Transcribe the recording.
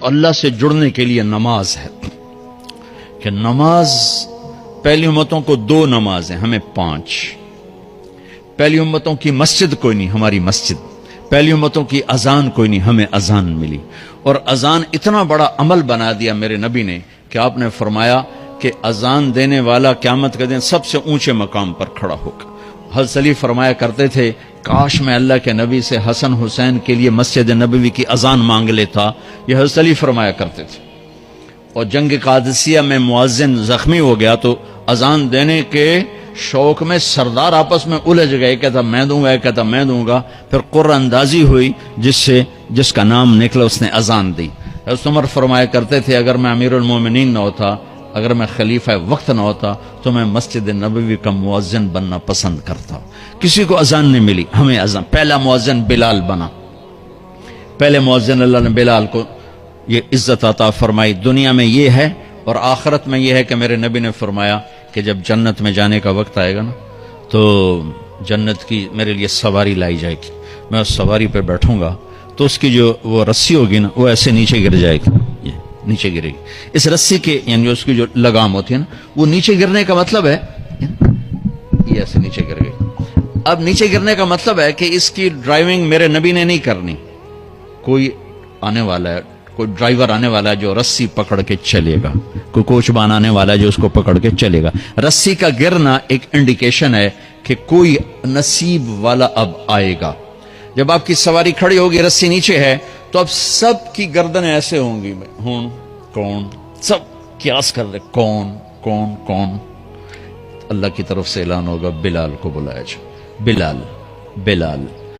اللہ سے جڑنے کے لیے نماز ہے کہ نماز پہلی امتوں کو 2 نمازیں، ہمیں 5۔ پہلی امتوں کی مسجد کوئی نہیں، ہماری مسجد۔ پہلی امتوں کی اذان کوئی نہیں، ہمیں اذان ملی۔ اور اذان اتنا بڑا عمل بنا دیا میرے نبی نے کہ آپ نے فرمایا کہ اذان دینے والا قیامت کے دن سب سے اونچے مقام پر کھڑا ہوگا۔ حضرت علی فرمایا کرتے تھے کاش میں اللہ کے نبی سے حسن حسین کے لیے مسجد نبوی کی اذان مانگ لیتا، یہ حضرت علی فرمایا کرتے تھے۔ اور جنگ قادسیہ میں مؤذن زخمی ہو گیا تو اذان دینے کے شوق میں سردار آپس میں الجھ گئے، کہتا میں دوں گا، کہتا میں دوں گا۔ پھر قرہ اندازی ہوئی، جس کا نام نکلا اس نے اذان دی۔ حضرت عمر فرمایا کرتے تھے اگر میں امیر المومنین نہ ہوتا، اگر میں خلیفہ وقت نہ ہوتا تو میں مسجد نبوی کا مؤذن بننا پسند کرتا۔ کسی کو اذان نہیں ملی، ہمیں اذان۔ پہلا مؤذن بلال بنا، پہلے مؤذن اللہ نے بلال کو یہ عزت عطا فرمائی۔ دنیا میں یہ ہے اور آخرت میں یہ ہے کہ میرے نبی نے فرمایا کہ جب جنت میں جانے کا وقت آئے گا نا تو جنت کی میرے لیے سواری لائی جائے گی، میں اس سواری پہ بیٹھوں گا تو اس کی جو وہ رسی ہوگی نا وہ ایسے نیچے گر جائے گی، یہ نیچے گرے گی۔ اس رسی کے یعنی اس کی جو لگام ہوتی ہے نا وہ نیچے گرنے کا مطلب ہے یہ ایسے نیچے گر گئی۔ اب نیچے گرنے کا مطلب ہے کہ اس کی ڈرائیونگ میرے نبی نے نہیں کرنی، کوئی آنے والا ہے، کوئی ڈرائیور آنے والا ہے جو رسی پکڑ کے چلے گا، کوئی کوچبان آنے والا ہے جو اس کو پکڑ کے چلے گا۔ رسی کا گرنا ایک انڈیکیشن ہے کہ کوئی نصیب والا اب آئے گا۔ جب آپ کی سواری کھڑی ہوگی، رسی نیچے ہے، تو اب سب کی گردنیں ایسے ہوں گی، کون، سب قیاس کر رہے کون۔ اللہ کی طرف سے اعلان ہوگا بلال کو بلایا جائے، بلال